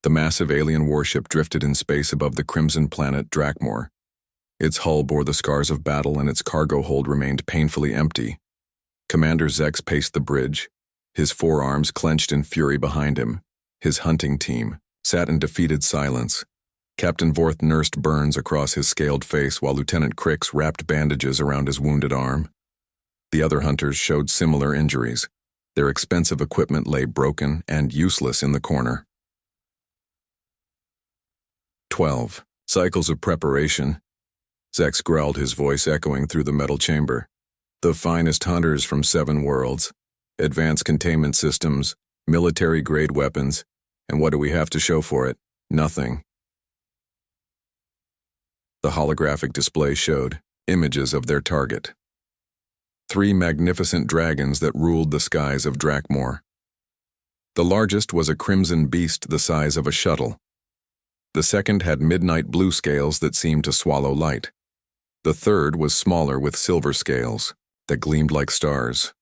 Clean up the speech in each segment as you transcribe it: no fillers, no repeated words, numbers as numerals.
The massive alien warship drifted in space above the crimson planet Drakmor. Its hull bore the scars of battle and its cargo hold remained painfully empty. Commander Zex paced the bridge, his forearms clenched in fury behind him. His hunting team sat in defeated silence. Captain Vorth nursed burns across his scaled face while Lieutenant Crix wrapped bandages around his wounded arm. The other hunters showed similar injuries. Their expensive equipment lay broken and useless in the corner. 12. Cycles of preparation. Zex growled, his voice echoing through the metal chamber. The finest hunters from 7 worlds. Advanced containment systems, military-grade weapons, and what do we have to show for it? Nothing. The holographic display showed images of their target. 3 magnificent dragons that ruled the skies of Drakmor. The largest was a crimson beast the size of a shuttle. The second had midnight blue scales that seemed to swallow light. The third was smaller with silver scales that gleamed like stars.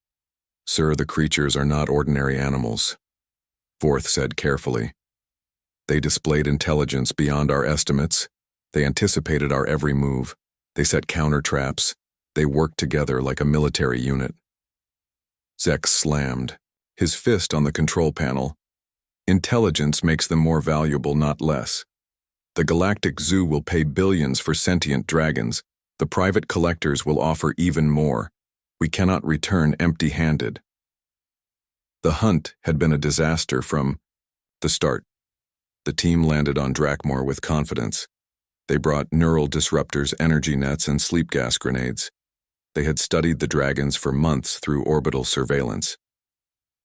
Sir, the creatures are not ordinary animals, Vorth said carefully. They displayed intelligence beyond our estimates. They anticipated our every move. They set counter traps. They worked together like a military unit. Zex slammed, his fist on the control panel. Intelligence makes them more valuable, not less. The Galactic Zoo will pay billions for sentient dragons. The private collectors will offer even more. We cannot return empty-handed. The hunt had been a disaster from the start. The team landed on Drakmor with confidence. They brought neural disruptors, energy nets, and sleep gas grenades. They had studied the dragons for months through orbital surveillance.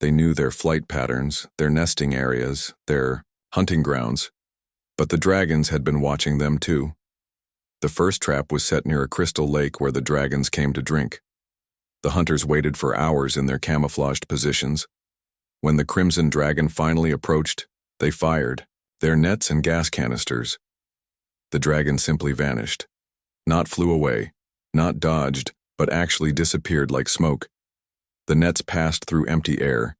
They knew their flight patterns, their nesting areas, their hunting grounds. But the dragons had been watching them too. The first trap was set near a crystal lake where the dragons came to drink. The hunters waited for hours in their camouflaged positions. When the crimson dragon finally approached, they fired, their nets and gas canisters. The dragon simply vanished. Not flew away, not dodged, but actually disappeared like smoke. The nets passed through empty air.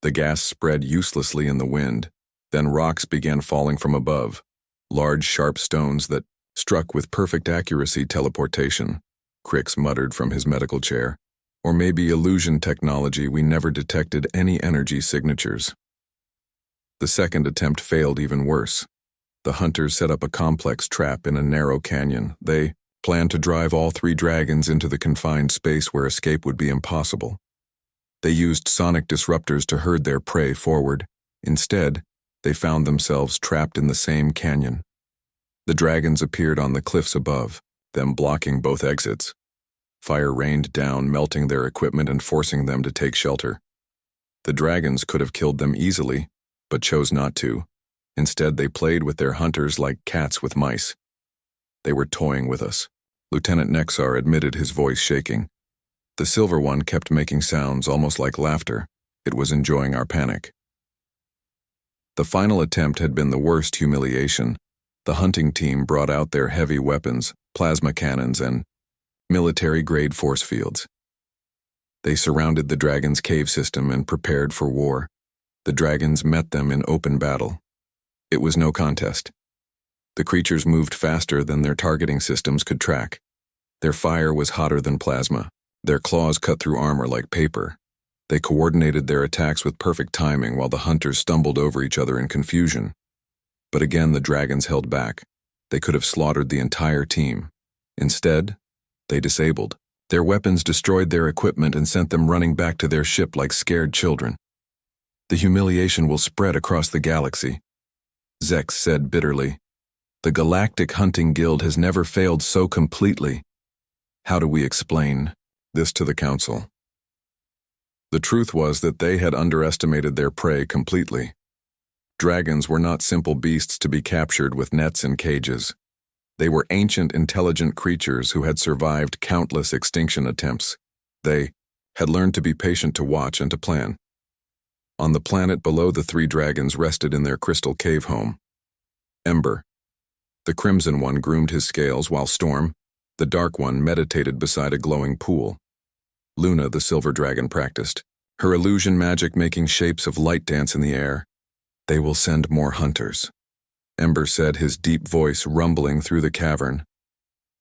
The gas spread uselessly in the wind. Then rocks began falling from above, large sharp stones that struck with perfect accuracy. Teleportation, Crix muttered from his medical chair. Or maybe illusion technology. We never detected any energy signatures. The second attempt failed even worse. The hunters set up a complex trap in a narrow canyon. They planned to drive all 3 dragons into the confined space where escape would be impossible. They used sonic disruptors to herd their prey forward. Instead, they found themselves trapped in the same canyon. The dragons appeared on the cliffs above, them blocking both exits. Fire rained down, melting their equipment and forcing them to take shelter. The dragons could have killed them easily, but chose not to. Instead, they played with their hunters like cats with mice. They were toying with us. Lieutenant Nexar admitted, his voice shaking. The silver one kept making sounds almost like laughter. It was enjoying our panic. The final attempt had been the worst humiliation. The hunting team brought out their heavy weapons, plasma cannons, and military-grade force fields. They surrounded the dragon's cave system and prepared for war. The dragons met them in open battle. It was no contest. The creatures moved faster than their targeting systems could track. Their fire was hotter than plasma. Their claws cut through armor like paper. They coordinated their attacks with perfect timing while the hunters stumbled over each other in confusion. But again, the dragons held back. They could have slaughtered the entire team. Instead, they disabled. Their weapons destroyed their equipment and sent them running back to their ship like scared children. The humiliation will spread across the galaxy, Zex said bitterly. The Galactic Hunting Guild has never failed so completely. How do we explain this to the Council? The truth was that they had underestimated their prey completely. Dragons were not simple beasts to be captured with nets and cages. They were ancient, intelligent creatures who had survived countless extinction attempts. They had learned to be patient, to watch, and to plan. On the planet below, the 3 dragons rested in their crystal cave home. Ember, the crimson one, groomed his scales, while Storm, the dark one, meditated beside a glowing pool. Luna, the silver dragon, practiced, her illusion magic making shapes of light dance in the air. They will send more hunters, Ember said, his deep voice rumbling through the cavern.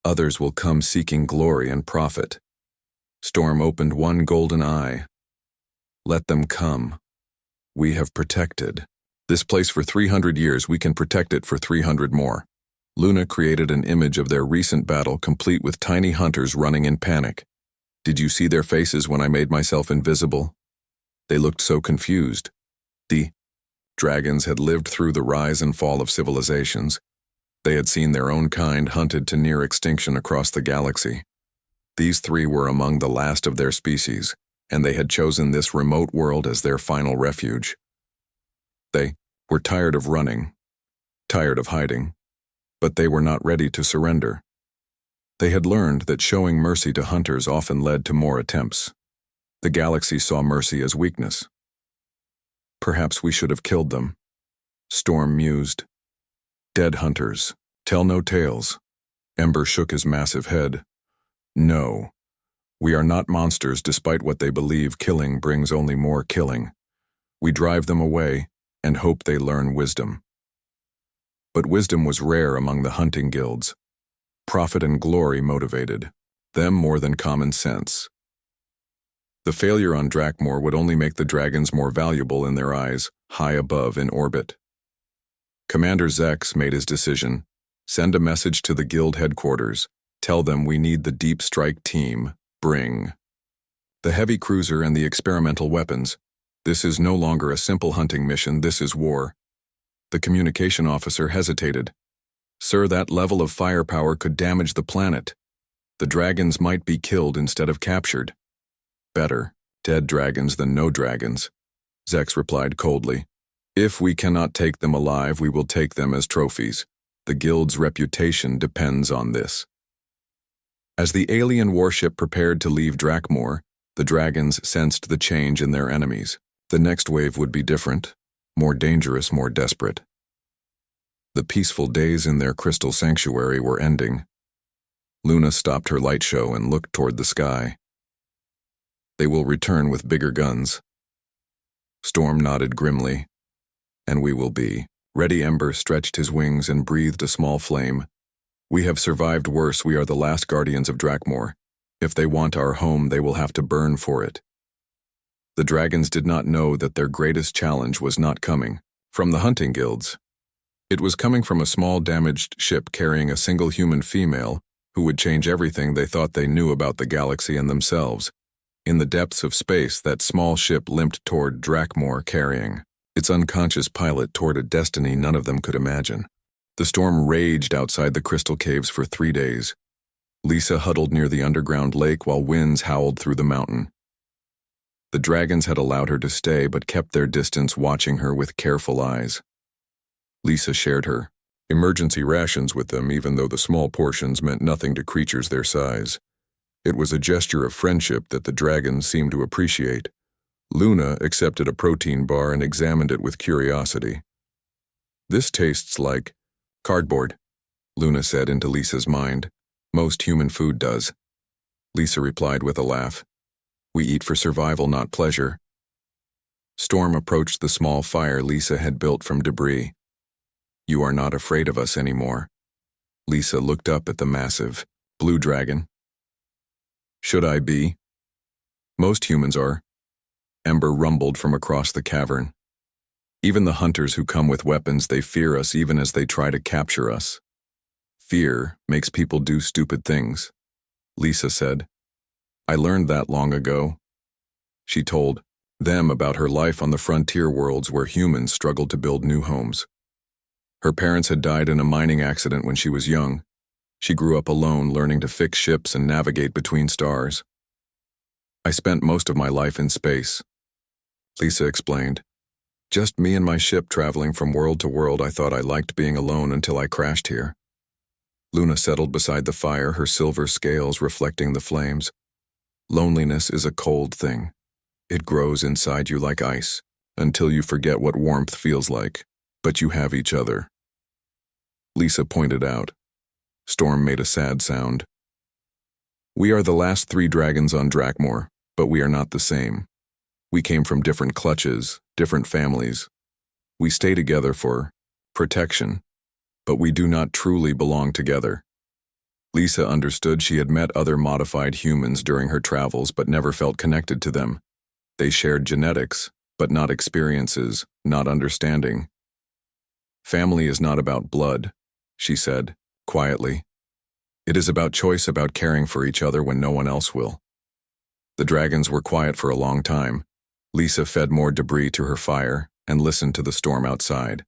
Others will come seeking glory and profit. Storm opened one golden eye. Let them come. We have protected this place for 300 years. We can protect it for 300 more. Luna created an image of their recent battle, complete with tiny hunters running in panic. Did you see their faces when I made myself invisible? They looked so confused. The dragons had lived through the rise and fall of civilizations. They had seen their own kind hunted to near extinction across the galaxy. These three were among the last of their species, and they had chosen this remote world as their final refuge. They were tired of running, tired of hiding, but they were not ready to surrender. They had learned that showing mercy to hunters often led to more attempts. The galaxy saw mercy as weakness. Perhaps we should have killed them, Storm mused. Dead hunters tell no tales. Ember shook his massive head. No, we are not monsters. Despite what they believe, killing brings only more killing. We drive them away and hope they learn wisdom. But wisdom was rare among the hunting guilds. Profit and glory motivated them more than common sense. The failure on Drakmor would only make the dragons more valuable in their eyes, high above in orbit. Commander Zex made his decision. Send a message to the guild headquarters. Tell them we need the deep strike team. Bring the heavy cruiser and the experimental weapons. This is no longer a simple hunting mission, this is war. The communication officer hesitated. Sir, that level of firepower could damage the planet. The dragons might be killed instead of captured. Better dead dragons than no dragons, Zex replied coldly. If we cannot take them alive, we will take them as trophies. The guild's reputation depends on this. As the alien warship prepared to leave Drakmor, the dragons sensed the change in their enemies. The next wave would be different, more dangerous, more desperate. The peaceful days in their crystal sanctuary were ending. Luna stopped her light show and looked toward the sky. They will return with bigger guns. Storm nodded grimly. And we will be ready. Ember stretched his wings and breathed a small flame. We have survived worse. We are the last guardians of Drakmor. If they want our home, they will have to burn for it. The dragons did not know that their greatest challenge was not coming from the hunting guilds. It was coming from a small damaged ship carrying a single human female who would change everything they thought they knew about the galaxy and themselves. In the depths of space, that small ship limped toward Drakmor, carrying its unconscious pilot toward a destiny none of them could imagine. The storm raged outside the crystal caves for 3 days. Lisa huddled near the underground lake while winds howled through the mountain. The dragons had allowed her to stay but kept their distance, watching her with careful eyes. Lisa shared her emergency rations with them, even though the small portions meant nothing to creatures their size. It was a gesture of friendship that the dragons seemed to appreciate. Luna accepted a protein bar and examined it with curiosity. This tastes like cardboard, Luna said into Lisa's mind. Most human food does. Lisa replied with a laugh. We eat for survival, not pleasure. Storm approached the small fire Lisa had built from debris. You are not afraid of us anymore. Lisa looked up at the massive blue dragon. Should I be? Most humans are. Ember rumbled from across the cavern. Even the hunters who come with weapons, they fear us even as they try to capture us. Fear makes people do stupid things, Lisa said. I learned that long ago. She told them about her life on the frontier worlds where humans struggled to build new homes. Her parents had died in a mining accident when she was young. She grew up alone, learning to fix ships and navigate between stars. I spent most of my life in space, Lisa explained. Just me and my ship traveling from world to world. I thought I liked being alone until I crashed here. Luna settled beside the fire, her silver scales reflecting the flames. Loneliness is a cold thing. It grows inside you like ice, until you forget what warmth feels like. But you have each other. Lisa pointed out. Storm made a sad sound. We are the last 3 dragons on Drakmor, but we are not the same. We came from different clutches, different families. We stay together for protection, but we do not truly belong together. Lisa understood she had met other modified humans during her travels but never felt connected to them. They shared genetics, but not experiences, not understanding. Family is not about blood, she said, quietly. It is about choice, about caring for each other when no one else will. The dragons were quiet for a long time. Lisa fed more debris to her fire and listened to the storm outside.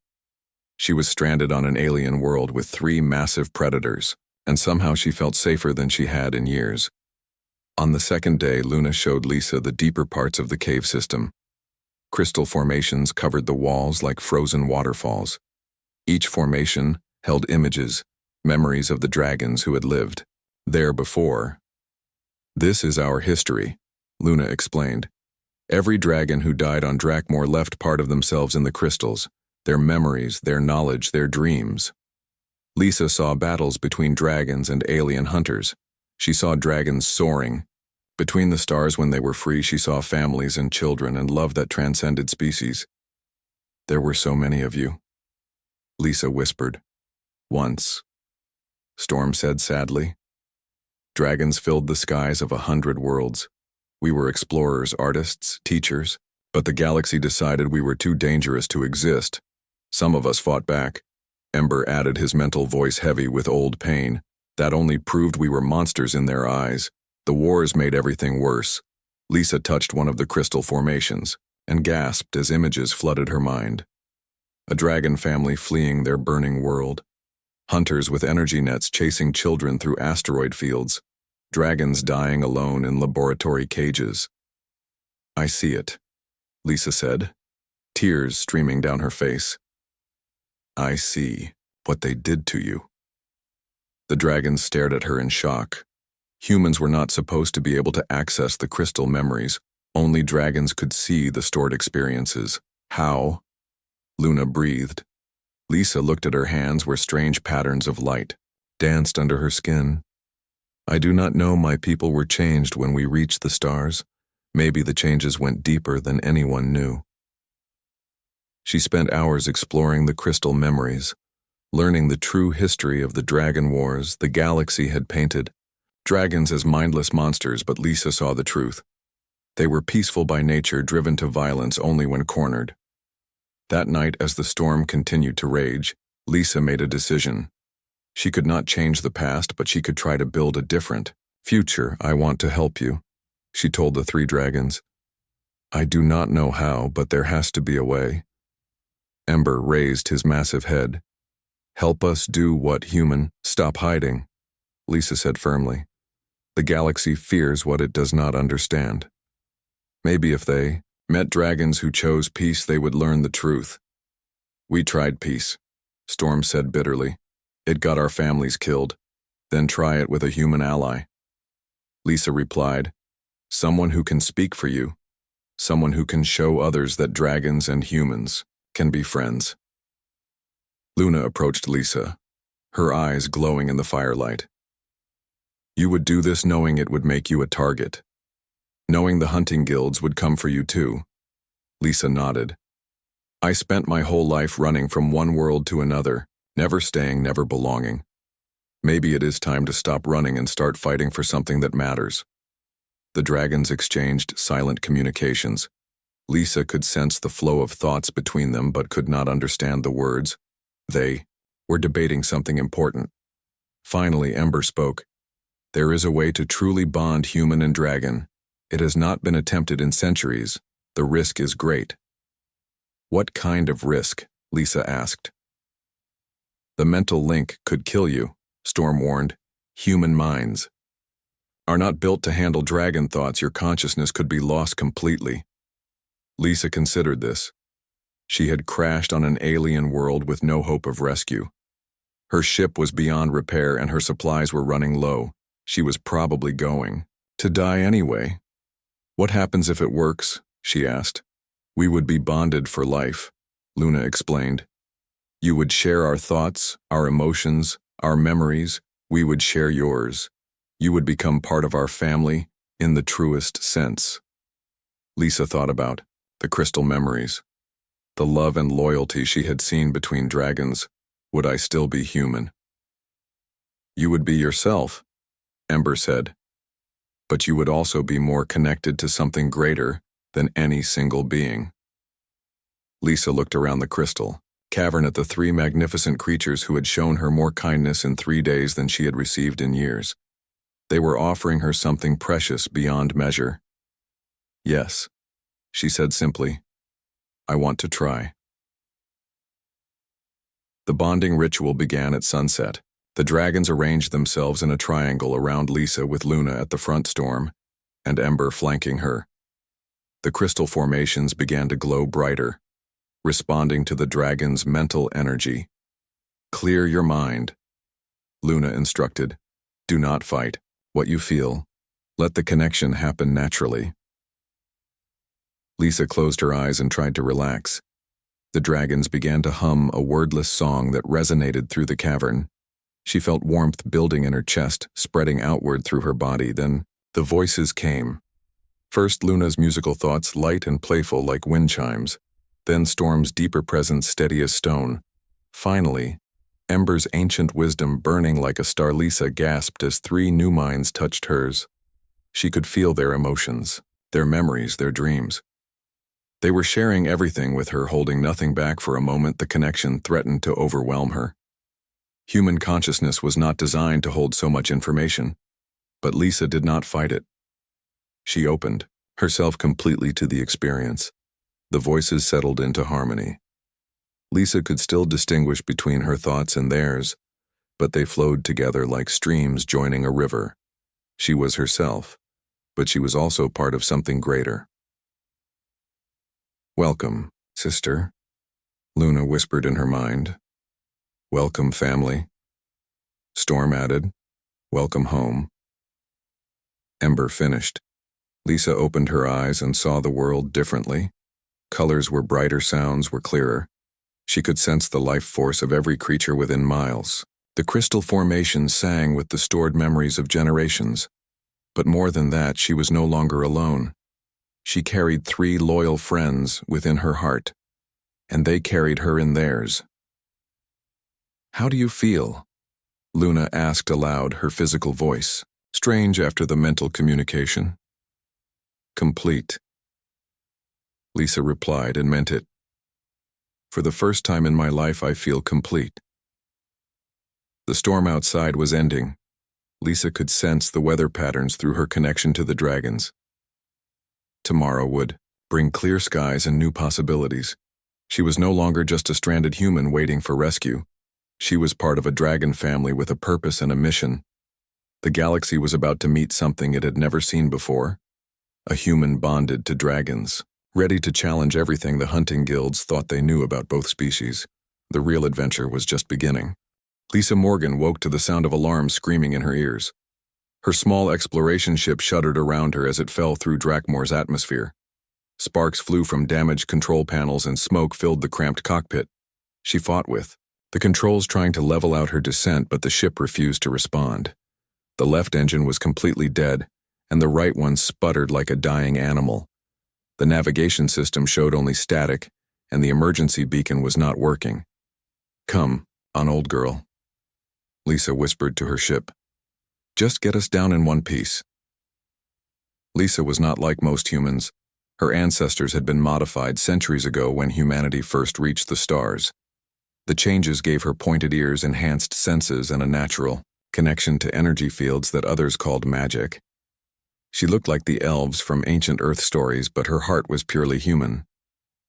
She was stranded on an alien world with 3 massive predators, and somehow she felt safer than she had in years. On the second day, Luna showed Lisa the deeper parts of the cave system. Crystal formations covered the walls like frozen waterfalls. Each formation held images, memories of the dragons who had lived there before. This is our history, Luna explained. Every dragon who died on Drakmor left part of themselves in the crystals, their memories, their knowledge, their dreams. Lisa saw battles between dragons and alien hunters. She saw dragons soaring. Between the stars when they were free, she saw families and children and love that transcended species. There were so many of you, Lisa whispered. Once, Storm said sadly. Dragons filled the skies of 100 worlds. We were explorers, artists, teachers, but the galaxy decided we were too dangerous to exist. Some of us fought back. Ember added, his mental voice heavy with old pain. That only proved we were monsters in their eyes. The wars made everything worse. Lisa touched one of the crystal formations and gasped as images flooded her mind. A dragon family fleeing their burning world. Hunters with energy nets chasing children through asteroid fields. Dragons dying alone in laboratory cages. I see it, Lisa said, tears streaming down her face. I see what they did to you. The dragons stared at her in shock. Humans were not supposed to be able to access the crystal memories. Only dragons could see the stored experiences. How? Luna breathed. Lisa looked at her hands where strange patterns of light danced under her skin. I do not know. My people were changed when we reached the stars. Maybe the changes went deeper than anyone knew. She spent hours exploring the crystal memories, learning the true history of the dragon wars the galaxy had painted. Dragons as mindless monsters, but Lisa saw the truth. They were peaceful by nature, driven to violence only when cornered. That night, as the storm continued to rage, Lisa made a decision. She could not change the past, but she could try to build a different future. I want to help you, she told the 3 dragons. I do not know how, but there has to be a way. Ember raised his massive head. Help us do what, human? Stop hiding, Lisa said firmly. The galaxy fears what it does not understand. Maybe if they met dragons who chose peace, they would learn the truth. We tried peace, Storm said bitterly. It got our families killed. Then try it with a human ally. Lisa replied, someone who can speak for you. Someone who can show others that dragons and humans can be friends. Luna approached Lisa, her eyes glowing in the firelight. You would do this knowing it would make you a target. Knowing the hunting guilds would come for you too. Lisa nodded. I spent my whole life running from one world to another, never staying, never belonging. Maybe it is time to stop running and start fighting for something that matters. The dragons exchanged silent communications. Lisa could sense the flow of thoughts between them but could not understand the words. They were debating something important. Finally, Ember spoke. There is a way to truly bond human and dragon. It has not been attempted in centuries. The risk is great. What kind of risk? Lisa asked. The mental link could kill you, Storm warned. Human minds are not built to handle dragon thoughts. Your consciousness could be lost completely. Lisa considered this. She had crashed on an alien world with no hope of rescue. Her ship was beyond repair and her supplies were running low. She was probably going to die anyway. What happens if it works? She asked. We would be bonded for life, Luna explained. You would share our thoughts, our emotions, our memories. We would share yours. You would become part of our family in the truest sense. Lisa thought about the crystal memories, the love and loyalty she had seen between dragons. would I still be human? You would be yourself, Ember said, but you would also be more connected to something greater than any single being. Lisa looked around the crystal cavern at the three magnificent creatures who had shown her more kindness in 3 days than she had received in years. They were offering her something precious beyond measure. Yes, she said simply, I want to try. The bonding ritual began at sunset. The dragons arranged themselves in a triangle around Lisa with Luna at the front storm, and Ember flanking her. The crystal formations began to glow brighter, responding to the dragon's mental energy. Clear your mind, Luna instructed. Do not fight what you feel. Let the connection happen naturally. Lisa closed her eyes and tried to relax. The dragons began to hum a wordless song that resonated through the cavern. She felt warmth building in her chest, spreading outward through her body. Then the voices came. First Luna's musical thoughts, light and playful like wind chimes. Then Storm's deeper presence, steady as stone. Finally, Ember's ancient wisdom burning like a star. Lisa gasped as 3 new minds touched hers. She could feel their emotions, their memories, their dreams. They were sharing everything with her, holding nothing back. For a moment, the connection threatened to overwhelm her. Human consciousness was not designed to hold so much information, but Lisa did not fight it. She opened herself completely to the experience. The voices settled into harmony. Lisa could still distinguish between her thoughts and theirs, but they flowed together like streams joining a river. She was herself, but she was also part of something greater. Welcome, sister, Luna whispered in her mind. Welcome, family. Storm added, welcome home. Ember finished. Lisa opened her eyes and saw the world differently. Colors were brighter, sounds were clearer. She could sense the life force of every creature within miles. The crystal formation sang with the stored memories of generations. But more than that, she was no longer alone. She carried 3 loyal friends within her heart, and they carried her in theirs. How do you feel? Luna asked aloud, her physical voice, strange after the mental communication. Complete. Lisa replied and meant it. For the first time in my life, I feel complete. The storm outside was ending. Lisa could sense the weather patterns through her connection to the dragons. Tomorrow would bring clear skies and new possibilities. She was no longer just a stranded human waiting for rescue. She was part of a dragon family with a purpose and a mission. The galaxy was about to meet something it had never seen before. A human bonded to dragons, ready to challenge everything the hunting guilds thought they knew about both species. The real adventure was just beginning. Lisa Morgan woke to the sound of alarms screaming in her ears. Her small exploration ship shuddered around her as it fell through Drakmore's atmosphere. Sparks flew from damaged control panels and smoke filled the cramped cockpit. She fought with the controls trying to level out her descent, but the ship refused to respond. The left engine was completely dead, and the right one sputtered like a dying animal. The navigation system showed only static, and the emergency beacon was not working. Come, on, old girl, Lisa whispered to her ship. Just get us down in one piece. Lisa was not like most humans. Her ancestors had been modified centuries ago when humanity first reached the stars. The changes gave her pointed ears, enhanced senses, and a natural connection to energy fields that others called magic. She looked like the elves from ancient Earth stories, but her heart was purely human.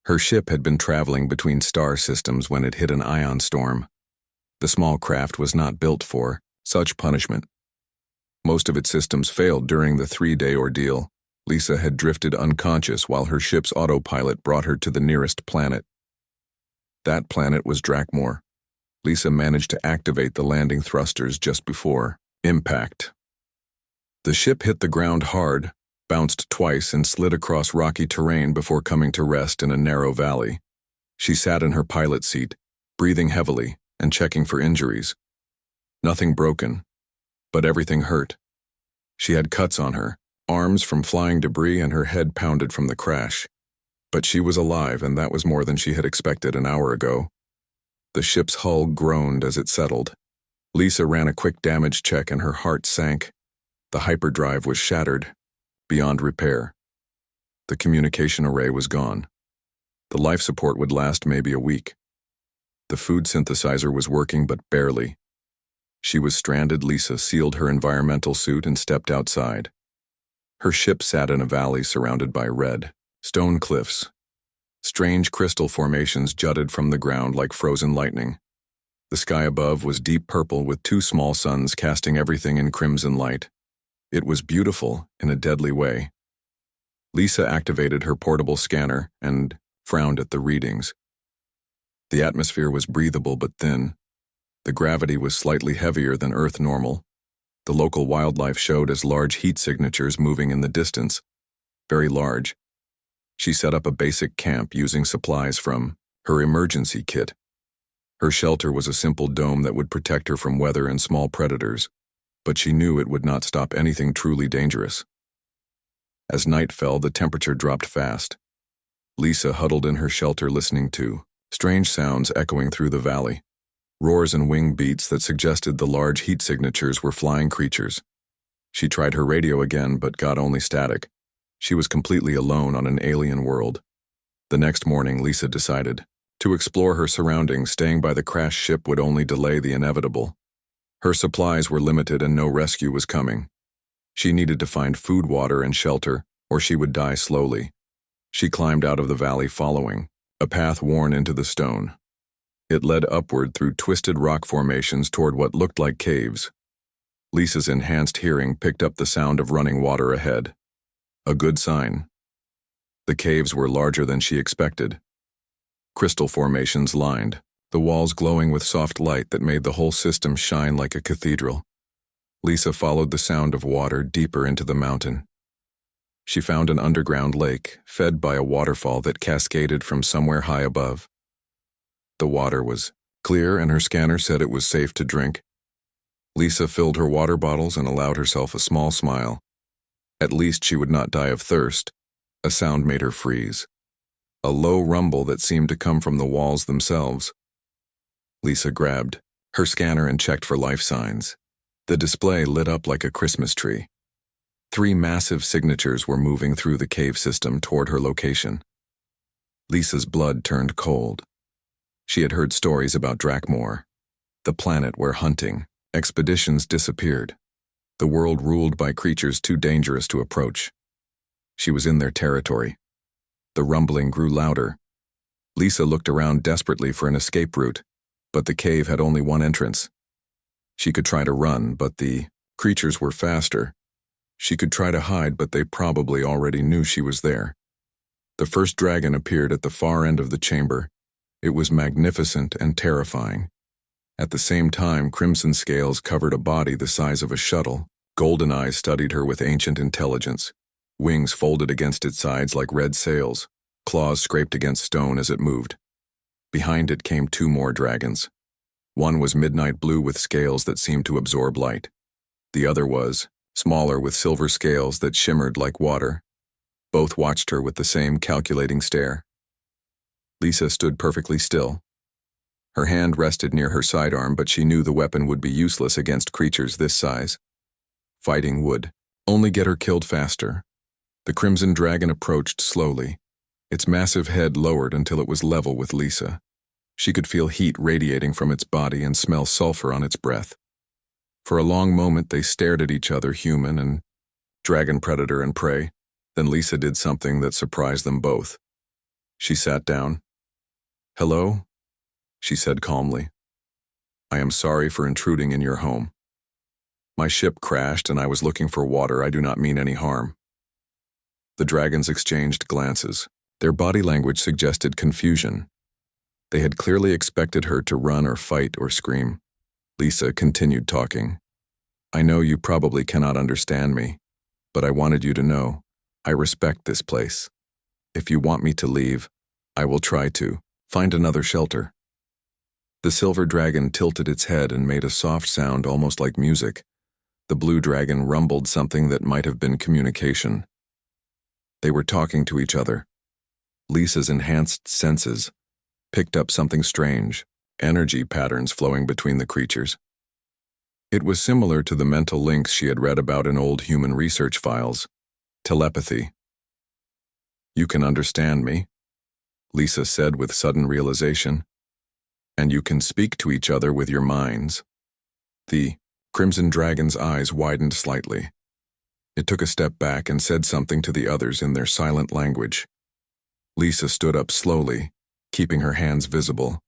Her ship had been traveling between star systems when it hit an ion storm. The small craft was not built for such punishment. Most of its systems failed during the 3-day ordeal. Lisa had drifted unconscious while her ship's autopilot brought her to the nearest planet. That planet was Drakmore. Lisa managed to activate the landing thrusters just before impact. The ship hit the ground hard, bounced twice, and slid across rocky terrain before coming to rest in a narrow valley. She sat in her pilot seat, breathing heavily and checking for injuries. Nothing broken, but everything hurt. She had cuts on her, arms from flying debris, and her head pounded from the crash. But she was alive, and that was more than she had expected an hour ago. The ship's hull groaned as it settled. Lisa ran a quick damage check and her heart sank. The hyperdrive was shattered, beyond repair. The communication array was gone. The life support would last maybe a week. The food synthesizer was working, but barely. She was stranded. Lisa sealed her environmental suit and stepped outside. Her ship sat in a valley surrounded by red stone cliffs. Strange crystal formations jutted from the ground like frozen lightning. The sky above was deep purple with two small suns casting everything in crimson light. It was beautiful in a deadly way. Lisa activated her portable scanner and frowned at the readings. The atmosphere was breathable but thin. The gravity was slightly heavier than Earth normal. The local wildlife showed as large heat signatures moving in the distance. Very large. She set up a basic camp using supplies from her emergency kit. Her shelter was a simple dome that would protect her from weather and small predators, but she knew it would not stop anything truly dangerous. As night fell, the temperature dropped fast. Lisa huddled in her shelter listening to strange sounds echoing through the valley, roars and wing beats that suggested the large heat signatures were flying creatures. She tried her radio again but got only static. She was completely alone on an alien world. The next morning, Lisa decided to explore her surroundings. Staying by the crashed ship would only delay the inevitable. Her supplies were limited and no rescue was coming. She needed to find food, water, and shelter, or she would die slowly. She climbed out of the valley following a path worn into the stone. It led upward through twisted rock formations toward what looked like caves. Lisa's enhanced hearing picked up the sound of running water ahead. A good sign. The caves were larger than she expected. Crystal formations lined, the walls glowing with soft light that made the whole system shine like a cathedral. Lisa followed the sound of water deeper into the mountain. She found an underground lake, fed by a waterfall that cascaded from somewhere high above. The water was clear and her scanner said it was safe to drink. Lisa filled her water bottles and allowed herself a small smile. At least she would not die of thirst. A sound made her freeze. A low rumble that seemed to come from the walls themselves. Lisa grabbed her scanner and checked for life signs. The display lit up like a Christmas tree. 3 massive signatures were moving through the cave system toward her location. Lisa's blood turned cold. She had heard stories about Drakmor, the planet where hunting expeditions disappeared. The world ruled by creatures too dangerous to approach. She was in their territory. The rumbling grew louder. Lisa looked around desperately for an escape route, but the cave had only one entrance. She could try to run, but the creatures were faster. She could try to hide, but they probably already knew she was there. The first dragon appeared at the far end of the chamber. It was magnificent and terrifying. At the same time, crimson scales covered a body the size of a shuttle. Golden eyes studied her with ancient intelligence. Wings folded against its sides like red sails. Claws scraped against stone as it moved. Behind it came 2 more dragons. One was midnight blue with scales that seemed to absorb light. The other was smaller with silver scales that shimmered like water. Both watched her with the same calculating stare. Lisa stood perfectly still. Her hand rested near her sidearm, but she knew the weapon would be useless against creatures this size. Fighting would only get her killed faster. The crimson dragon approached slowly. Its massive head lowered until it was level with Lisa. She could feel heat radiating from its body and smell sulfur on its breath. For a long moment they stared at each other, human and dragon, predator and prey. Then Lisa did something that surprised them both. She sat down. "Hello?" she said calmly. "I am sorry for intruding in your home. My ship crashed and I was looking for water. I do not mean any harm." The dragons exchanged glances. Their body language suggested confusion. They had clearly expected her to run or fight or scream. Lisa continued talking. "I know you probably cannot understand me, but I wanted you to know I respect this place. If you want me to leave, I will try to find another shelter." The silver dragon tilted its head and made a soft sound almost like music. The blue dragon rumbled something that might have been communication. They were talking to each other. Lisa's enhanced senses picked up something strange. energy patterns flowing between the creatures. It was similar to the mental links she had read about in old human research files. Telepathy. "You can understand me," Lisa said with sudden realization. "And you can speak to each other with your minds." The Crimson Dragon's eyes widened slightly. It took a step back and said something to the others in their silent language. Lisa stood up slowly, keeping her hands visible.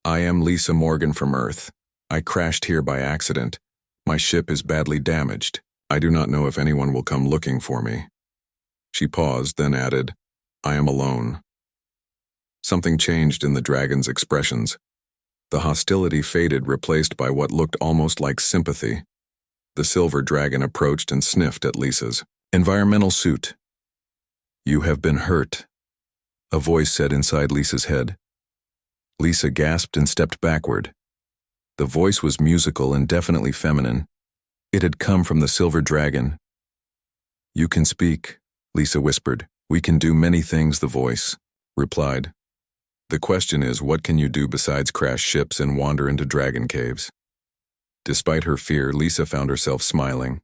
"I am Lisa Morgan from Earth. I crashed here by accident. My ship is badly damaged. I do not know if anyone will come looking for me." She paused, then added, "I am alone." Something changed in the dragon's expressions. The hostility faded, replaced by what looked almost like sympathy. The silver dragon approached and sniffed at Lisa's environmental suit. "You have been hurt," a voice said inside Lisa's head. Lisa gasped and stepped backward. The voice was musical and definitely feminine. It had come from the silver dragon. "You can speak," Lisa whispered. "We can do many things," the voice replied. "The question is, what can you do besides crash ships and wander into dragon caves?" Despite her fear, Lisa found herself smiling.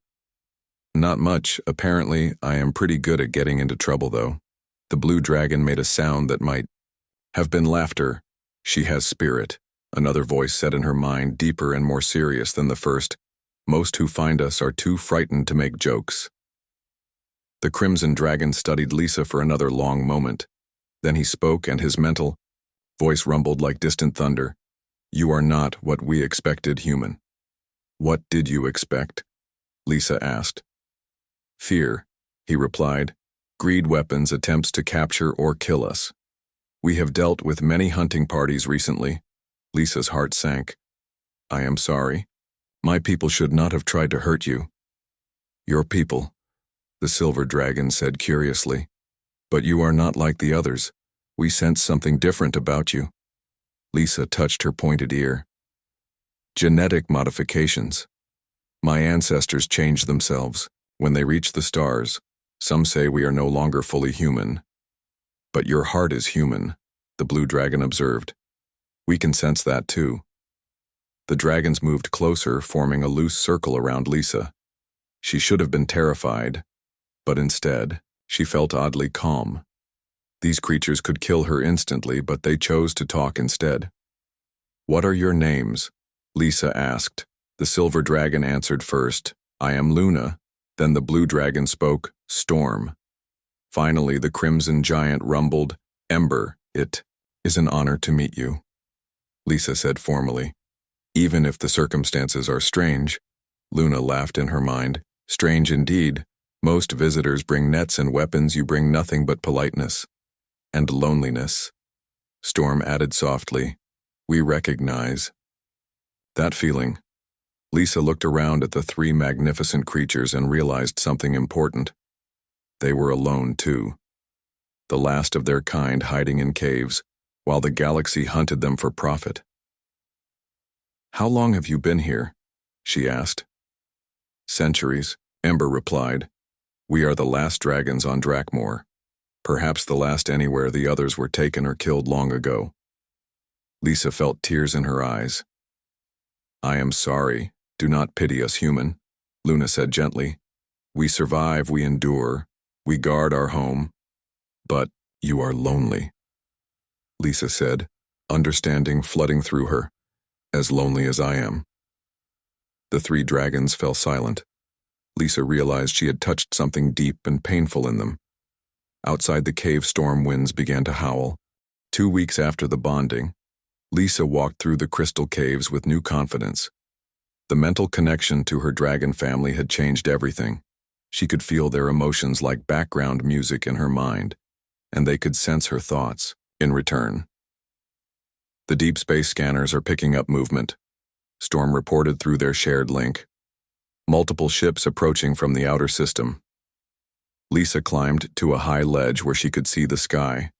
"Not much. Apparently, I am pretty good at getting into trouble, though." The blue dragon made a sound that might have been laughter. "She has spirit," another voice said in her mind, deeper and more serious than the first. "Most who find us are too frightened to make jokes." The Crimson Dragon studied Lisa for another long moment. Then he spoke, and his mental voice rumbled like distant thunder. "You are not what we expected, human." "What did you expect?" Lisa asked. "Fear," he replied. "Greed, weapons, attempts to capture or kill us. We have dealt with many hunting parties recently." Lisa's heart sank. "I am sorry. My people should not have tried to hurt you." "Your people," the silver dragon said curiously. "But you are not like the others. We sense something different about you." Lisa touched her pointed ear. "Genetic modifications. My ancestors changed themselves. When they reached the stars, some say we are no longer fully human." "But your heart is human," the blue dragon observed. "We can sense that too." The dragons moved closer, forming a loose circle around Lisa. She should have been terrified, but instead, she felt oddly calm. These creatures could kill her instantly, but they chose to talk instead. "What are your names?" Lisa asked. The silver dragon answered first, "I am Luna." Then the blue dragon spoke, "Storm." Finally, the crimson giant rumbled, "Ember, it is an honor to meet you," Lisa said formally. "Even if the circumstances are strange," Luna laughed in her mind. "Strange indeed. Most visitors bring nets and weapons. You bring nothing but politeness. And loneliness." Storm added softly, "We recognize that feeling." Lisa looked around at the three magnificent creatures and realized something important. They were alone too. The last of their kind hiding in caves, while the galaxy hunted them for profit. "How long have you been here?" she asked. "Centuries," Ember replied. "We are the last dragons on Drakmor. Perhaps the last anywhere. The others were taken or killed long ago." Lisa felt tears in her eyes. "I am sorry. Do not pity us, human," Luna said gently. "We survive, we endure, we guard our home. But you are lonely," Lisa said, understanding flooding through her. "As lonely as I am." The three dragons fell silent. Lisa realized she had touched something deep and painful in them. Outside the cave, storm winds began to howl. 2 weeks after the bonding, Lisa walked through the crystal caves with new confidence. The mental connection to her dragon family had changed everything. She could feel their emotions like background music in her mind, and they could sense her thoughts in return. "The deep space scanners are picking up movement," Storm reported through their shared link. "Multiple ships approaching from the outer system." Lisa climbed to a high ledge where she could see the sky.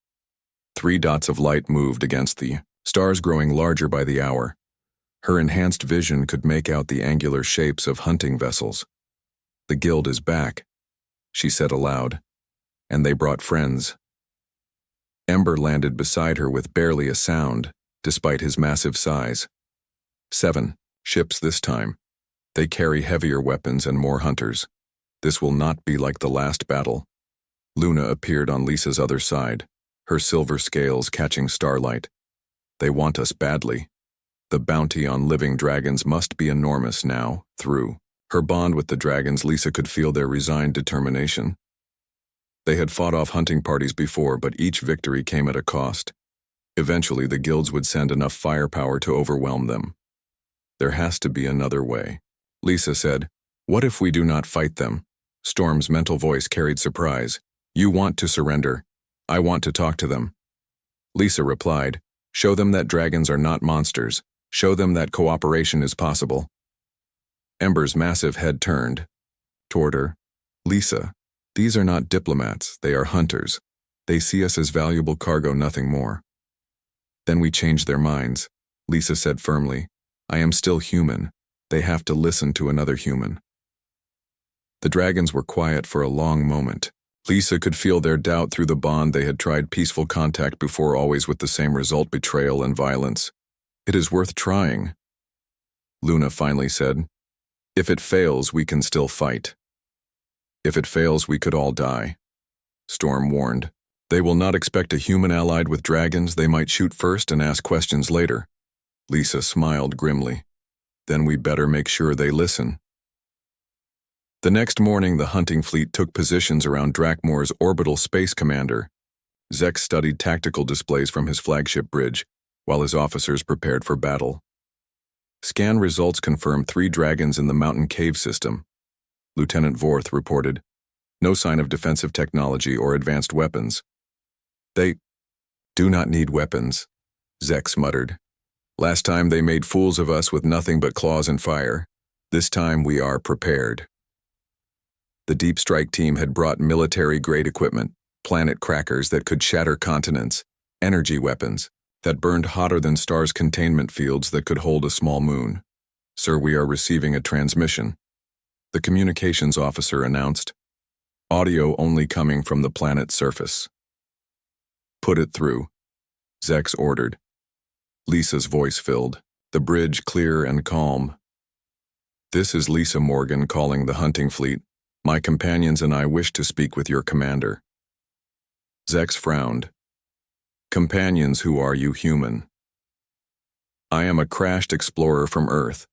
3 dots of light moved against the stars, growing larger by the hour. Her enhanced vision could make out the angular shapes of hunting vessels. "The guild is back," she said aloud. "And they brought friends." Ember landed beside her with barely a sound, despite his massive size. 7 ships this time. They carry heavier weapons and more hunters. This will not be like the last battle. Luna appeared on Lisa's other side, her silver scales catching starlight. They want us badly. The bounty on living dragons must be enormous now. Through her bond with the dragons, Lisa could feel their resigned determination. They had fought off hunting parties before, but each victory came at a cost. Eventually, the guilds would send enough firepower to overwhelm them. There has to be another way. Lisa said, "What if we do not fight them?" Storm's mental voice carried surprise. "You want to surrender. I want to talk to them." Lisa replied, "Show them that dragons are not monsters. Show them that cooperation is possible." Ember's massive head turned toward her. "Lisa, these are not diplomats, they are hunters. They see us as valuable cargo, nothing more." "Then we change their minds," Lisa said firmly. "I am still human. They have to listen to another human." The dragons were quiet for a long moment. Lisa could feel their doubt through the bond. They had tried peaceful contact before, always with the same result: betrayal and violence. "It is worth trying," Luna finally said. "If it fails, we can still fight." "If it fails, we could all die," Storm warned. "They will not expect a human allied with dragons. They might shoot first and ask questions later." Lisa smiled grimly. "Then we better make sure they listen." The next morning, the hunting fleet took positions around Drakmoor's orbital space commander. Zek studied tactical displays from his flagship bridge, while his officers prepared for battle. Scan results confirmed 3 dragons in the mountain cave system. Lieutenant Vorth reported, "No sign of defensive technology or advanced weapons." "They do not need weapons," Zex muttered. "Last time they made fools of us with nothing but claws and fire. This time we are prepared." The Deep Strike team had brought military-grade equipment, planet crackers that could shatter continents, energy weapons that burned hotter than stars' containment fields that could hold a small moon. "Sir, we are receiving a transmission," the communications officer announced. "Audio only coming from the planet's surface." "Put it through," Zex ordered. Lisa's voice filled, the bridge clear and calm. "This is Lisa Morgan calling the hunting fleet. My companions and I wish to speak with your commander." Zex frowned. "Companions, who are you, human?" "I am a crashed explorer from Earth,"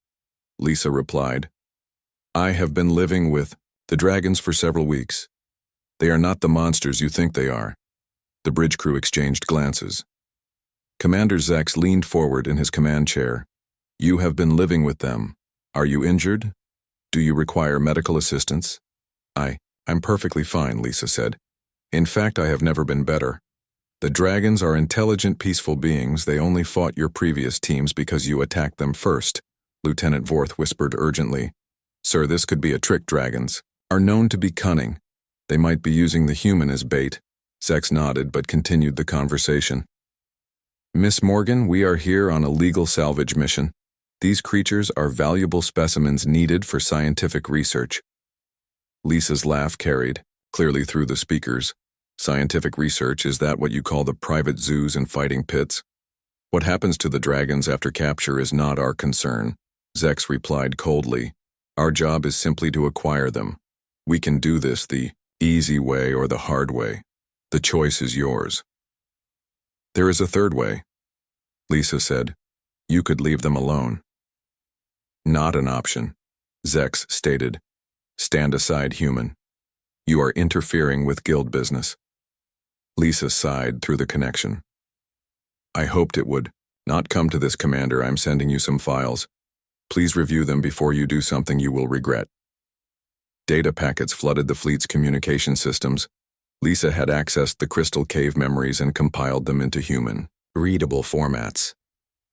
Lisa replied. "I have been living with the dragons for several weeks. They are not the monsters you think they are." The bridge crew exchanged glances. Commander Zex leaned forward in his command chair. "You have been living with them. Are you injured? Do you require medical assistance?" I'm perfectly fine," Lisa said. "In fact, I have never been better. The dragons are intelligent, peaceful beings. They only fought your previous teams because you attacked them first," Lieutenant Vorth whispered urgently. "Sir, this could be a trick. Dragons are known to be cunning. They might be using the human as bait." Zex nodded but continued the conversation. "Miss Morgan, we are here on a legal salvage mission. These creatures are valuable specimens needed for scientific research." Lisa's laugh carried, clearly through the speakers. "Scientific research, is that what you call the private zoos and fighting pits? What happens to the dragons after capture is not our concern," Zex replied coldly. "Our job is simply to acquire them. We can do this the easy way or the hard way. The choice is yours." "There is a third way," Lisa said. "You could leave them alone." "Not an option," Zex stated. "Stand aside, human. You are interfering with guild business." Lisa sighed through the connection. "I hoped it would not come to this, Commander. I'm sending you some files. Please review them before you do something you will regret." Data packets flooded the fleet's communication systems. Lisa had accessed the crystal cave memories and compiled them into human, readable formats.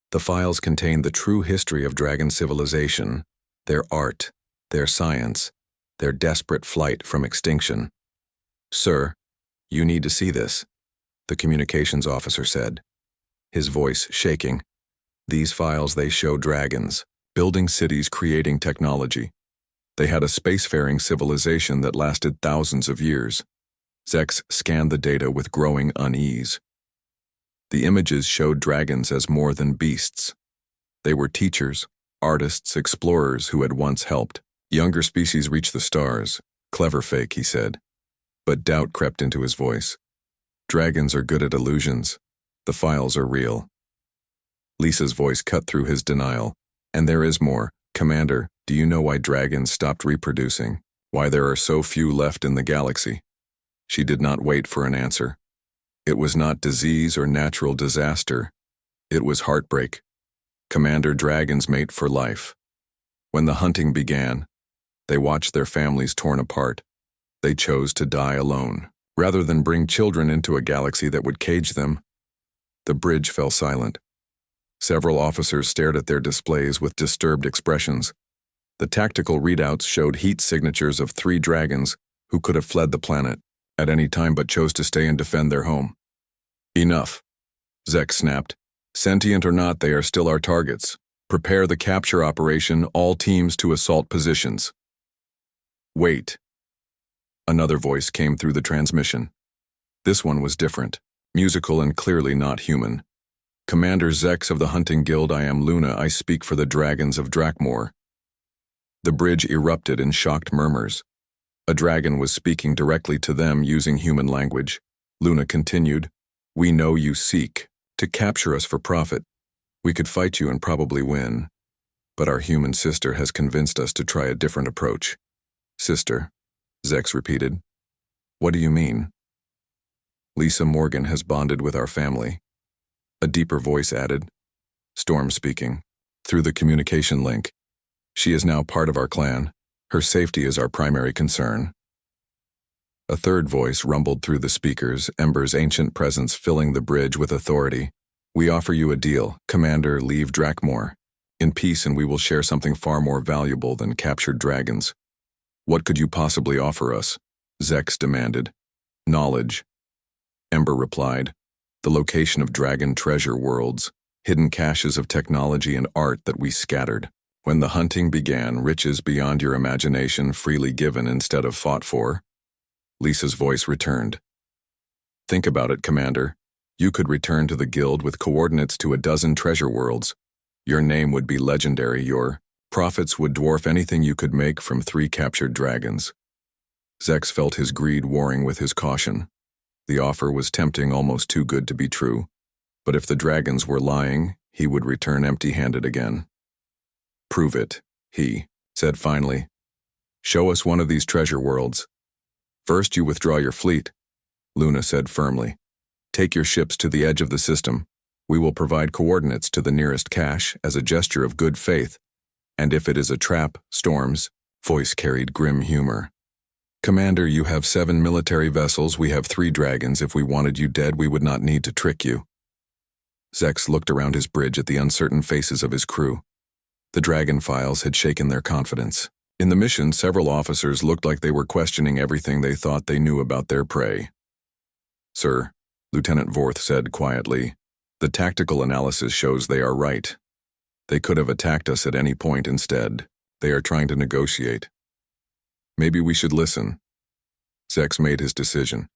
The files contained the true history of dragon civilization, their art, their science, their desperate flight from extinction. "Sir, you need to see this," the communications officer said, his voice shaking. "These files, they show dragons, building cities, creating technology. They had a spacefaring civilization that lasted thousands of years." Zex scanned the data with growing unease. The images showed dragons as more than beasts. They were teachers, artists, explorers who had once helped. Younger species reach the stars. Clever fake, he said. But doubt crept into his voice. Dragons are good at illusions. The files are real. Lisa's voice cut through his denial. And there is more. Commander, do you know why dragons stopped reproducing? Why there are so few left in the galaxy? She did not wait for an answer. It was not disease or natural disaster. It was heartbreak. Commander, dragons mate for life. When the hunting began, they watched their families torn apart. They chose to die alone, rather than bring children into a galaxy that would cage them. The bridge fell silent. Several officers stared at their displays with disturbed expressions. The tactical readouts showed heat signatures of 3 dragons who could have fled the planet at any time but chose to stay and defend their home. Enough, Zek snapped. Sentient or not, they are still our targets. Prepare the capture operation, all teams to assault positions. Wait. Another voice came through the transmission. This one was different, musical and clearly not human. Commander Zex of the Hunting Guild, I am Luna, I speak for the dragons of Drakmor. The bridge erupted in shocked murmurs. A dragon was speaking directly to them using human language. Luna continued, we know you seek to capture us for profit. We could fight you and probably win, but our human sister has convinced us to try a different approach. Sister, Zex repeated. What do you mean? Lisa Morgan has bonded with our family. A deeper voice added. Storm speaking, through the communication link. She is now part of our clan. Her safety is our primary concern. A third voice rumbled through the speakers, Ember's ancient presence filling the bridge with authority. We offer you a deal. Commander, leave Drakmor in peace and we will share something far more valuable than captured dragons. What could you possibly offer us? Zex demanded. Knowledge. Ember replied. The location of dragon treasure worlds, hidden caches of technology and art that we scattered. When the hunting began, riches beyond your imagination freely given instead of fought for. Lisa's voice returned. Think about it, Commander. You could return to the guild with coordinates to 12 treasure worlds. Your name would be legendary. Your profits would dwarf anything you could make from 3 captured dragons. Zex felt his greed warring with his caution. The offer was tempting, almost too good to be true. But if the dragons were lying, he would return empty-handed again. Prove it, he said finally. Show us one of these treasure worlds. First you withdraw your fleet, Luna said firmly. Take your ships to the edge of the system. We will provide coordinates to the nearest cache as a gesture of good faith. And if it is a trap, Storm's voice carried grim humor. Commander, you have 7 military vessels, we have 3 dragons. If we wanted you dead, we would not need to trick you. Zex looked around his bridge at the uncertain faces of his crew. The dragon files had shaken their confidence. In the mission, several officers looked like they were questioning everything they thought they knew about their prey. Sir, Lieutenant Vorth said quietly, the tactical analysis shows they are right. They could have attacked us at any point instead. They are trying to negotiate. Maybe we should listen. Zex made his decision.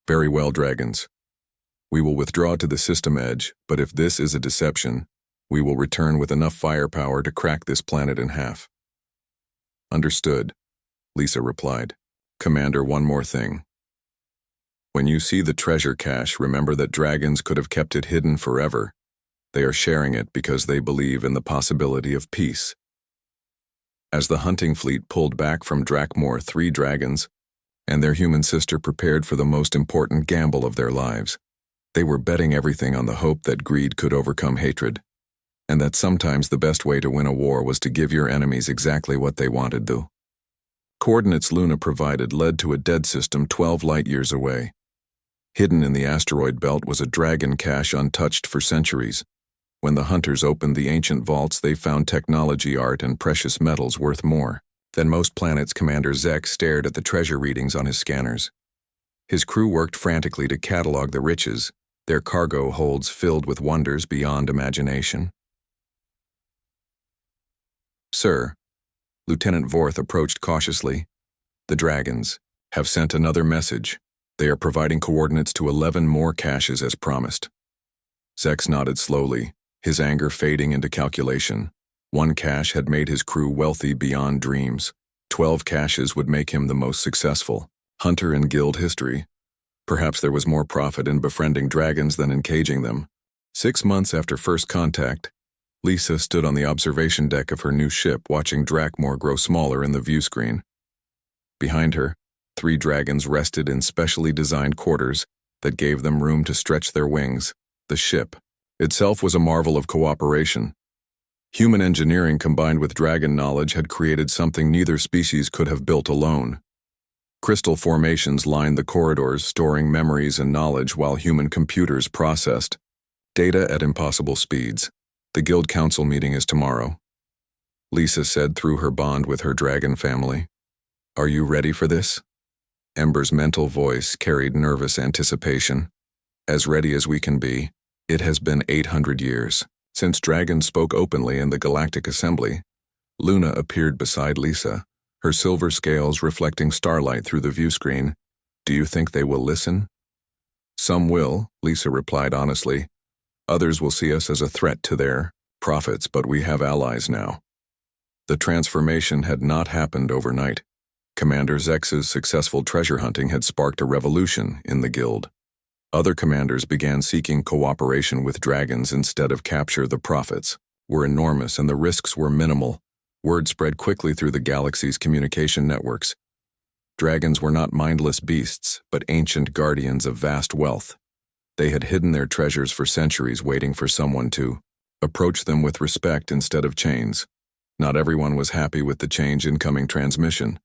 Very well, dragons. We will withdraw to the system edge, but if this is a deception, we will return with enough firepower to crack this planet in half. Understood, Lisa replied. Commander, one more thing. When you see the treasure cache, remember that dragons could have kept it hidden forever. They are sharing it because they believe in the possibility of peace. As the hunting fleet pulled back from Drakmor, 3 dragons and their human sister prepared for the most important gamble of their lives. They were betting everything on the hope that greed could overcome hatred, and that sometimes the best way to win a war was to give your enemies exactly what they wanted, though. Coordinates Luna provided led to a dead system 12 light-years away. Hidden in the asteroid belt was a dragon cache untouched for centuries. When the hunters opened the ancient vaults, they found technology, art, and precious metals worth more than most planets. Commander Zek stared at the treasure readings on his scanners. His crew worked frantically to catalog the riches, their cargo holds filled with wonders beyond imagination. Sir, Lieutenant Vorth approached cautiously. The dragons have sent another message. They are providing coordinates to 11 more caches as promised. Zex nodded slowly, his anger fading into calculation. 1 cache had made his crew wealthy beyond dreams. 12 caches would make him the most successful hunter in guild history. Perhaps there was more profit in befriending dragons than in caging them. 6 months after first contact, Lisa stood on the observation deck of her new ship watching Drakmor grow smaller in the view screen. Behind her, 3 dragons rested in specially designed quarters that gave them room to stretch their wings. The ship itself was a marvel of cooperation. Human engineering combined with dragon knowledge had created something neither species could have built alone. Crystal formations lined the corridors, storing memories and knowledge while human computers processed data at impossible speeds. The Guild Council meeting is tomorrow, Lisa said through her bond with her dragon family. Are you ready for this? Ember's mental voice carried nervous anticipation. As ready as we can be. It has been 800 years since dragons spoke openly in the Galactic Assembly. Luna appeared beside Lisa, her silver scales reflecting starlight through the view screen. Do you think they will listen? Some will, Lisa replied honestly. Others will see us as a threat to their profits, but we have allies now. The transformation had not happened overnight. Commander Zex's successful treasure hunting had sparked a revolution in the guild. Other commanders began seeking cooperation with dragons instead of capture. The profits were enormous and the risks were minimal. Word spread quickly through the galaxy's communication networks. Dragons were not mindless beasts, but ancient guardians of vast wealth. They had hidden their treasures for centuries, waiting for someone to approach them with respect instead of chains. Not everyone was happy with the change incoming transmission.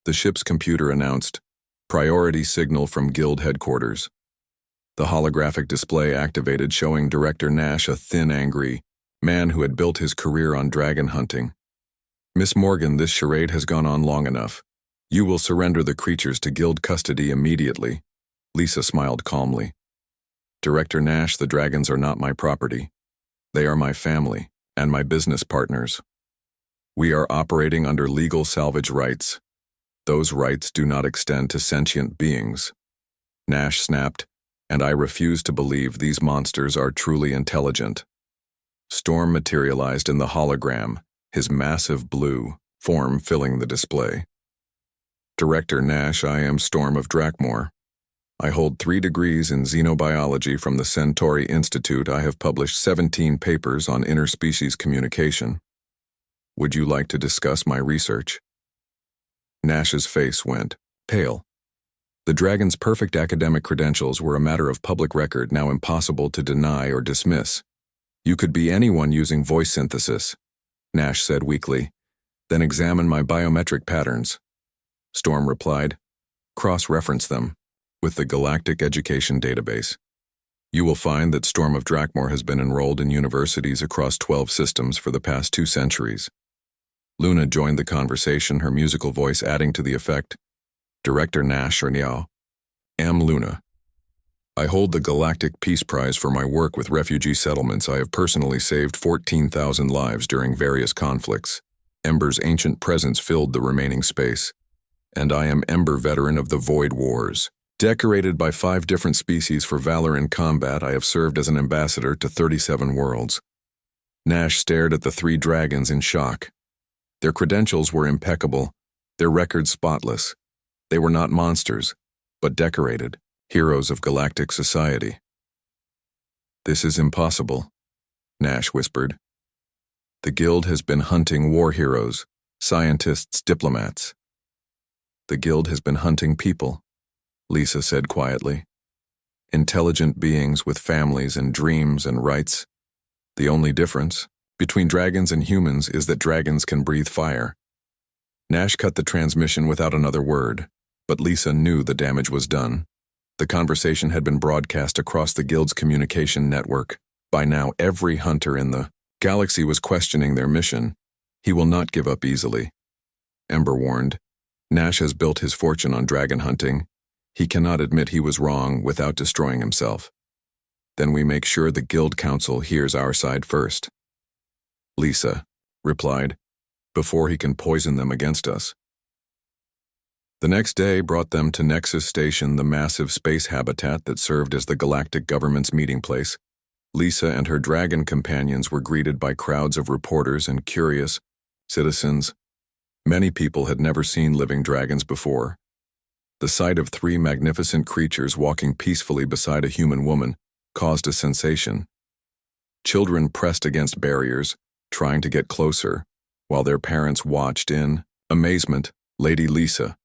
The ship's computer announced, "Priority signal from Guild headquarters." The holographic display activated, showing Director Nash, a thin, angry man who had built his career on dragon hunting. Miss Morgan, this charade has gone on long enough. You will surrender the creatures to Guild custody immediately. Lisa smiled calmly. Director Nash, the dragons are not my property. They are my family and my business partners. We are operating under legal salvage rights. Those rights do not extend to sentient beings. Nash snapped, and I refuse to believe these monsters are truly intelligent. Storm materialized in the hologram, his massive blue form filling the display. Director Nash, I am Storm of Drakmor. I hold 3 degrees in xenobiology from the Centauri Institute. I have published 17 papers on interspecies communication. Would you like to discuss my research? Nash's face went pale. The dragon's perfect academic credentials were a matter of public record, now impossible to deny or dismiss. You could be anyone using voice synthesis, Nash said weakly. Then examine my biometric patterns. Storm replied. Cross-reference them with the Galactic Education Database. You will find that Storm of Drakmor has been enrolled in universities across 12 systems for the past 2 centuries. Luna joined the conversation, her musical voice adding to the effect. Director Nash Erniao. Am Luna. I hold the Galactic Peace Prize for my work with refugee settlements. I have personally saved 14,000 lives during various conflicts. Ember's ancient presence filled the remaining space. And I am Ember veteran of the Void Wars. Decorated by 5 different species for valor in combat, I have served as an ambassador to 37 worlds. Nash stared at the 3 dragons in shock. Their credentials were impeccable, their records spotless. They were not monsters, but decorated, heroes of galactic society. This is impossible, Nash whispered. The Guild has been hunting war heroes, scientists, diplomats. The Guild has been hunting people, Lisa said quietly. Intelligent beings with families and dreams and rights. The only difference between dragons and humans is that dragons can breathe fire. Nash cut the transmission without another word, but Lisa knew the damage was done. The conversation had been broadcast across the Guild's communication network. By now, every hunter in the galaxy was questioning their mission. He will not give up easily, Ember warned. Nash has built his fortune on dragon hunting. He cannot admit he was wrong without destroying himself. Then we make sure the Guild Council hears our side first. Lisa replied, before he can poison them against us. The next day brought them to Nexus Station, the massive space habitat that served as the galactic government's meeting place. Lisa and her dragon companions were greeted by crowds of reporters and curious citizens. Many people had never seen living dragons before. The sight of three magnificent creatures walking peacefully beside a human woman caused a sensation. Children pressed against barriers, trying to get closer, while their parents watched in amazement. "Lady Lisa,"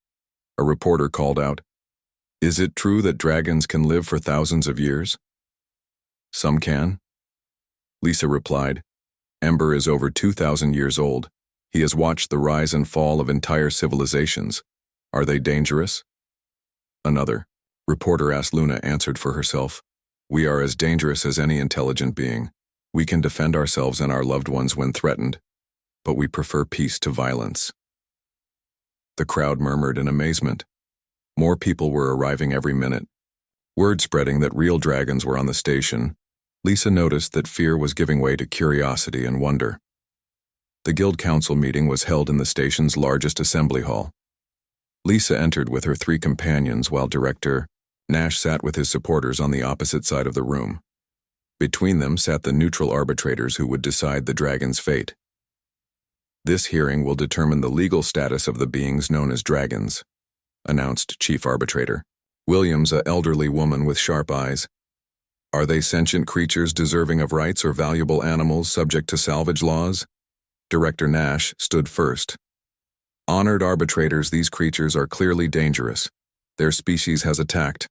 a reporter called out, "is it true that dragons can live for thousands of years?" "Some can." Lisa replied, "Ember is over 2,000 years old. He has watched the rise and fall of entire civilizations. Are they dangerous?" Another reporter asked. Luna answered for herself, "We are as dangerous as any intelligent being. We can defend ourselves and our loved ones when threatened, but we prefer peace to violence." The crowd murmured in amazement. More people were arriving every minute. Word spreading that real dragons were on the station. Lisa noticed that fear was giving way to curiosity and wonder. The guild council meeting was held in the station's largest assembly hall. Lisa entered with her three companions while Director Nash sat with his supporters on the opposite side of the room. Between them sat the neutral arbitrators who would decide the dragon's fate. "This hearing will determine the legal status of the beings known as dragons," announced Chief Arbitrator Williams, an elderly woman with sharp eyes. "Are they sentient creatures deserving of rights or valuable animals subject to salvage laws?" Director Nash stood first. "Honored arbitrators, these creatures are clearly dangerous. Their species has attacked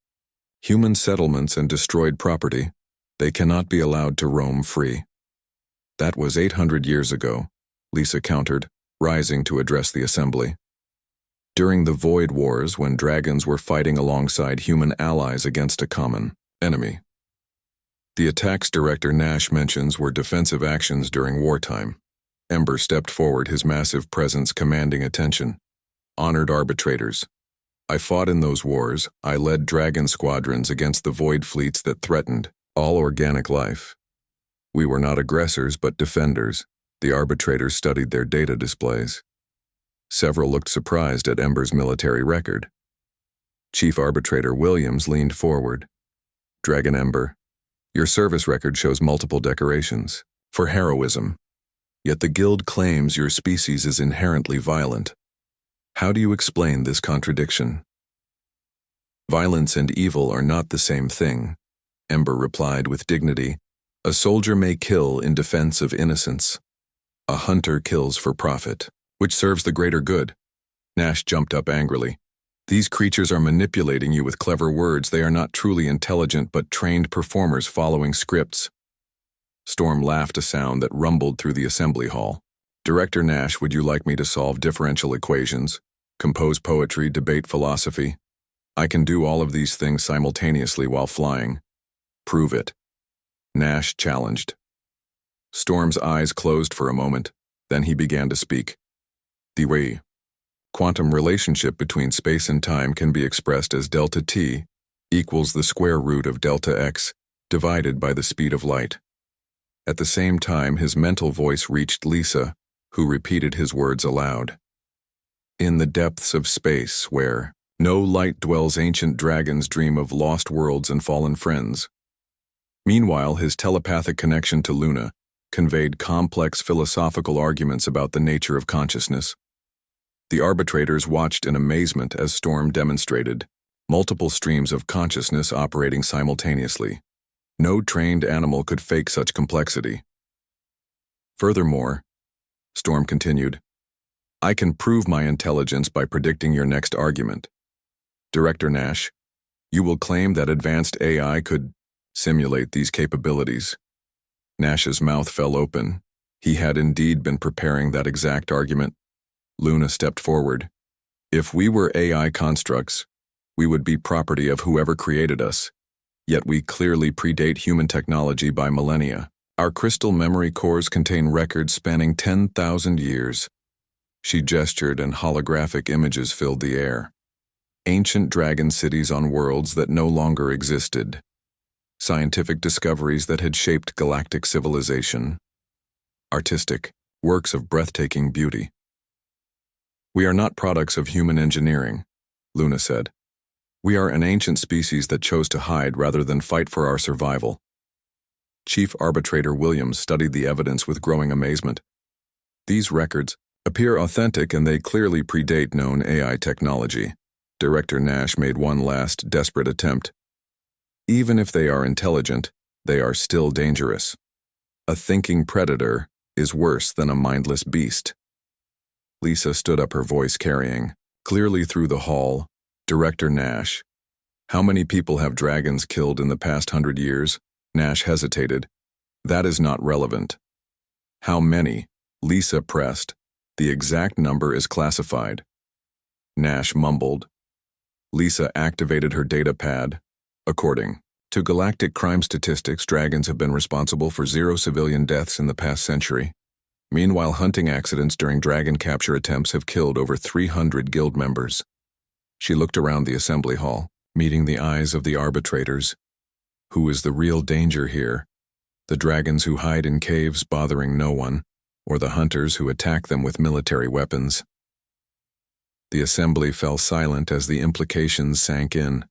human settlements and destroyed property. They cannot be allowed to roam free." "That was 800 years ago," Lisa countered, rising to address the assembly. "During the Void Wars, when dragons were fighting alongside human allies against a common enemy. The attacks Director Nash mentions were defensive actions during wartime." Ember stepped forward, his massive presence commanding attention. "Honored arbitrators, I fought in those wars. I led dragon squadrons against the void fleets that threatened all organic life. We were not aggressors but defenders." The arbitrators studied their data displays. Several looked surprised at Ember's military record. Chief Arbitrator Williams leaned forward. "Dragon Ember, your service record shows multiple decorations for heroism. Yet the Guild claims your species is inherently violent. How do you explain this contradiction?" "Violence and evil are not the same thing," Ember replied with dignity. "A soldier may kill in defense of innocence. A hunter kills for profit, which serves the greater good." Nash jumped up angrily. "These creatures are manipulating you with clever words. They are not truly intelligent but trained performers following scripts." Storm laughed, a sound that rumbled through the assembly hall. "Director Nash, would you like me to solve differential equations, compose poetry, debate philosophy? I can do all of these things simultaneously while flying." "Prove it," Nash challenged. Storm's eyes closed for a moment, then he began to speak. "The quantum relationship between space and time can be expressed as delta t equals the square root of delta x divided by the speed of light." At the same time, his mental voice reached Lisa, who repeated his words aloud. "In the depths of space, where no light dwells, ancient dragons dream of lost worlds and fallen friends." Meanwhile, his telepathic connection to Luna conveyed complex philosophical arguments about the nature of consciousness. The arbitrators watched in amazement as Storm demonstrated multiple streams of consciousness operating simultaneously. No trained animal could fake such complexity. "Furthermore," Storm continued, "I can prove my intelligence by predicting your next argument. Director Nash, you will claim that advanced AI could simulate these capabilities." Nash's mouth fell open. He had indeed been preparing that exact argument. Luna stepped forward. "If we were AI constructs, we would be property of whoever created us. Yet we clearly predate human technology by millennia. Our crystal memory cores contain records spanning 10,000 years." She gestured and holographic images filled the air. Ancient dragon cities on worlds that no longer existed. Scientific discoveries that had shaped galactic civilization. Artistic works of breathtaking beauty. "We are not products of human engineering," Luna said. "We are an ancient species that chose to hide rather than fight for our survival." Chief Arbitrator Williams studied the evidence with growing amazement. These records appear authentic and they clearly predate known AI technology. Director Nash made one last, desperate attempt. Even if they are intelligent, they are still dangerous. A thinking predator is worse than a mindless beast. Lisa stood up, her voice carrying clearly through the hall. Director Nash. How many people have dragons killed in the past 100 years? Nash hesitated. That is not relevant. How many? Lisa pressed. The exact number is classified. Nash mumbled. Lisa activated her data pad. According to galactic crime statistics, dragons have been responsible for 0 civilian deaths in the past century. Meanwhile, hunting accidents during dragon capture attempts have killed over 300 guild members. She looked around the assembly hall, meeting the eyes of the arbitrators. Who is the real danger here? The dragons who hide in caves bothering no one, or the hunters who attack them with military weapons? The assembly fell silent as the implications sank in.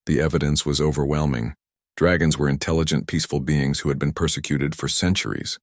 The evidence was overwhelming. Dragons were intelligent, peaceful beings who had been persecuted for centuries.